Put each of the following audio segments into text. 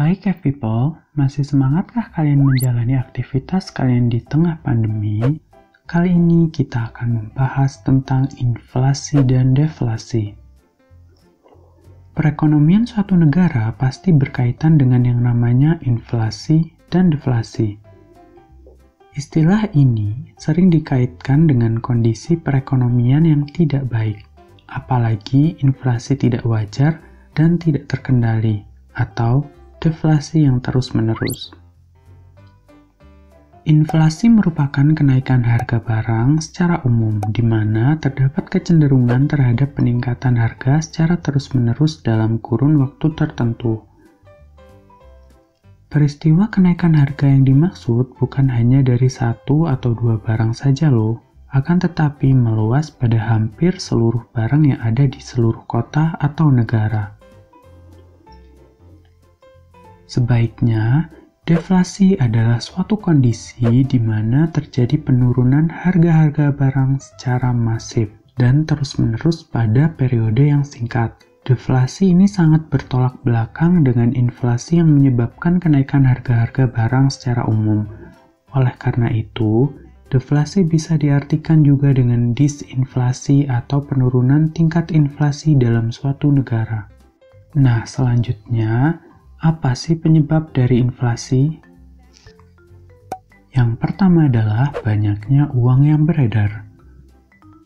Hai Cave People, masih semangatkah kalian menjalani aktivitas kalian di tengah pandemi? Kali ini kita akan membahas tentang inflasi dan deflasi. Perekonomian suatu negara pasti berkaitan dengan yang namanya inflasi dan deflasi. Istilah ini sering dikaitkan dengan kondisi perekonomian yang tidak baik, apalagi inflasi tidak wajar dan tidak terkendali, atau deflasi yang terus-menerus. Inflasi merupakan kenaikan harga barang secara umum, di mana terdapat kecenderungan terhadap peningkatan harga secara terus-menerus dalam kurun waktu tertentu. Peristiwa kenaikan harga yang dimaksud bukan hanya dari satu atau dua barang saja loh, akan tetapi meluas pada hampir seluruh barang yang ada di seluruh kota atau negara. Sebaiknya, deflasi adalah suatu kondisi di mana terjadi penurunan harga-harga barang secara masif dan terus-menerus pada periode yang singkat. Deflasi ini sangat bertolak belakang dengan inflasi yang menyebabkan kenaikan harga-harga barang secara umum. Oleh karena itu, deflasi bisa diartikan juga dengan disinflasi atau penurunan tingkat inflasi dalam suatu negara. Nah, selanjutnya, apa sih penyebab dari inflasi? Yang pertama adalah banyaknya uang yang beredar.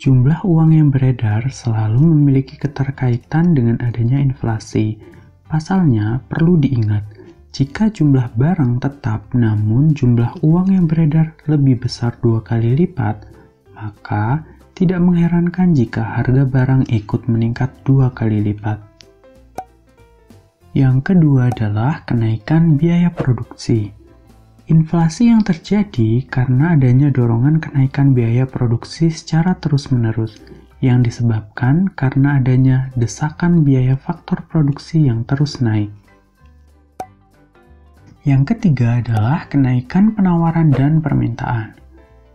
Jumlah uang yang beredar selalu memiliki keterkaitan dengan adanya inflasi. Pasalnya, perlu diingat, jika jumlah barang tetap namun jumlah uang yang beredar lebih besar 2 kali lipat, maka tidak mengherankan jika harga barang ikut meningkat 2 kali lipat. Yang kedua adalah kenaikan biaya produksi. Inflasi yang terjadi karena adanya dorongan kenaikan biaya produksi secara terus-menerus, yang disebabkan karena adanya desakan biaya faktor produksi yang terus naik. Yang ketiga adalah kenaikan penawaran dan permintaan.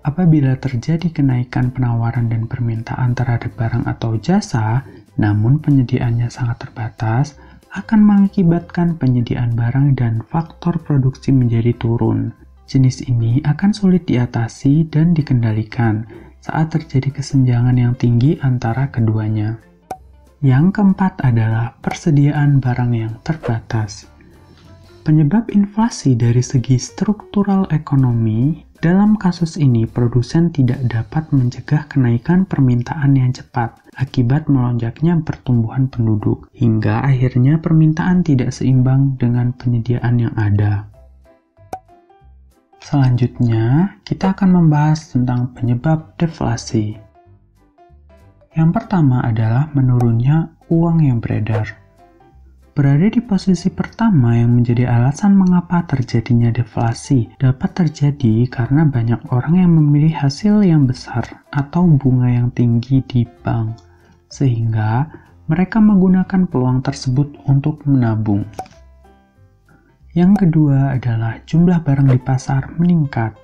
Apabila terjadi kenaikan penawaran dan permintaan terhadap barang atau jasa, namun penyediaannya sangat terbatas, akan mengakibatkan penyediaan barang dan faktor produksi menjadi turun. Jenis ini akan sulit diatasi dan dikendalikan saat terjadi kesenjangan yang tinggi antara keduanya. Yang keempat adalah persediaan barang yang terbatas. Penyebab inflasi dari segi struktural ekonomi, dalam kasus ini produsen tidak dapat mencegah kenaikan permintaan yang cepat akibat melonjaknya pertumbuhan penduduk, hingga akhirnya permintaan tidak seimbang dengan penyediaan yang ada. Selanjutnya, kita akan membahas tentang penyebab deflasi. Yang pertama adalah menurunnya uang yang beredar. Berada di posisi pertama yang menjadi alasan mengapa terjadinya deflasi dapat terjadi karena banyak orang yang memilih hasil yang besar atau bunga yang tinggi di bank, sehingga mereka menggunakan peluang tersebut untuk menabung. Yang kedua adalah jumlah barang di pasar meningkat.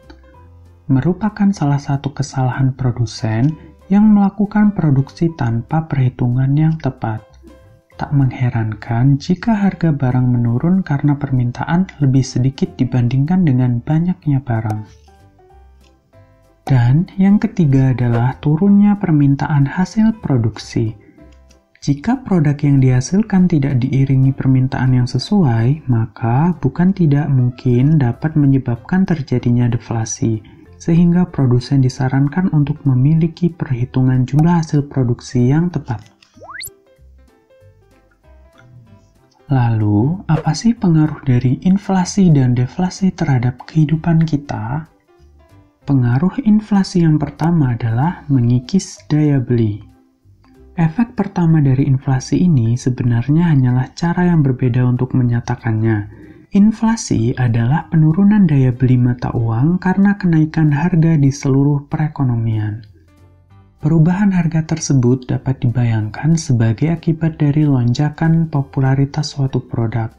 Merupakan salah satu kesalahan produsen yang melakukan produksi tanpa perhitungan yang tepat. Tak mengherankan jika harga barang menurun karena permintaan lebih sedikit dibandingkan dengan banyaknya barang. Dan yang ketiga adalah turunnya permintaan hasil produksi. Jika produk yang dihasilkan tidak diiringi permintaan yang sesuai, maka bukan tidak mungkin dapat menyebabkan terjadinya deflasi, sehingga produsen disarankan untuk memiliki perhitungan jumlah hasil produksi yang tepat. Lalu, apa sih pengaruh dari inflasi dan deflasi terhadap kehidupan kita? Pengaruh inflasi yang pertama adalah mengikis daya beli. Efek pertama dari inflasi ini sebenarnya hanyalah cara yang berbeda untuk menyatakannya. Inflasi adalah penurunan daya beli mata uang karena kenaikan harga di seluruh perekonomian. Perubahan harga tersebut dapat dibayangkan sebagai akibat dari lonjakan popularitas suatu produk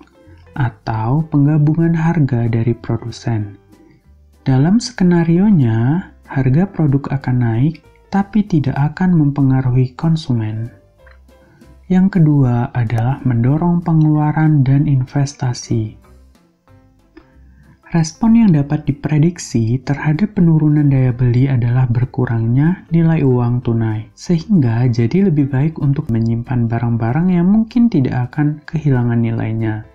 atau penggabungan harga dari produsen. Dalam skenarionya, harga produk akan naik tapi tidak akan mempengaruhi konsumen. Yang kedua adalah mendorong pengeluaran dan investasi. Respon yang dapat diprediksi terhadap penurunan daya beli adalah berkurangnya nilai uang tunai, sehingga jadi lebih baik untuk menyimpan barang-barang yang mungkin tidak akan kehilangan nilainya.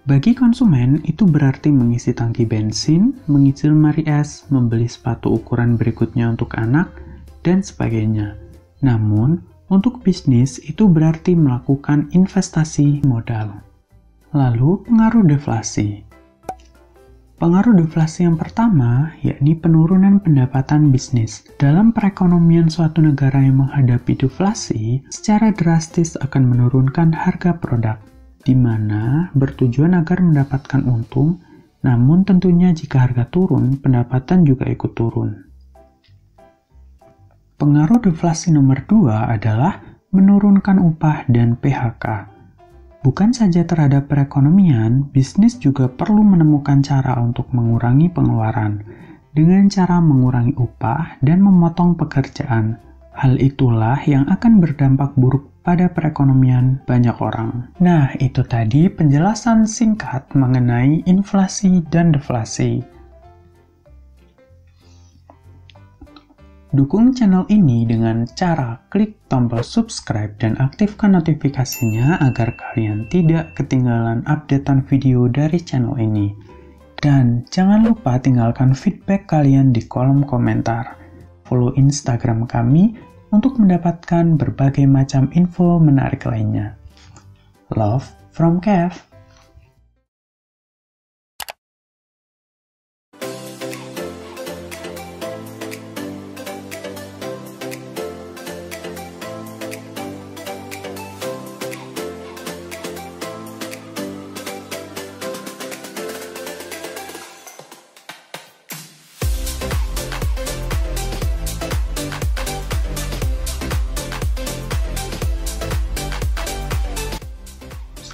Bagi konsumen, itu berarti mengisi tangki bensin, mengisi lemari es, membeli sepatu ukuran berikutnya untuk anak, dan sebagainya. Namun, untuk bisnis itu berarti melakukan investasi modal. Lalu, pengaruh deflasi. Pengaruh deflasi yang pertama, yakni penurunan pendapatan bisnis. Dalam perekonomian suatu negara yang menghadapi deflasi, secara drastis akan menurunkan harga produk, di mana bertujuan agar mendapatkan untung, namun tentunya jika harga turun, pendapatan juga ikut turun. Pengaruh deflasi nomor 2 adalah menurunkan upah dan PHK. Bukan saja terhadap perekonomian, bisnis juga perlu menemukan cara untuk mengurangi pengeluaran dengan cara mengurangi upah dan memotong pekerjaan. Hal itulah yang akan berdampak buruk pada perekonomian banyak orang. Nah, itu tadi penjelasan singkat mengenai inflasi dan deflasi. Dukung channel ini dengan cara klik tombol subscribe dan aktifkan notifikasinya agar kalian tidak ketinggalan updatean video dari channel ini. Dan jangan lupa tinggalkan feedback kalian di kolom komentar. Follow Instagram kami untuk mendapatkan berbagai macam info menarik lainnya. Love from Kev.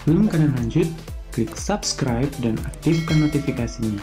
Sebelum kalian lanjut, klik subscribe dan aktifkan notifikasinya.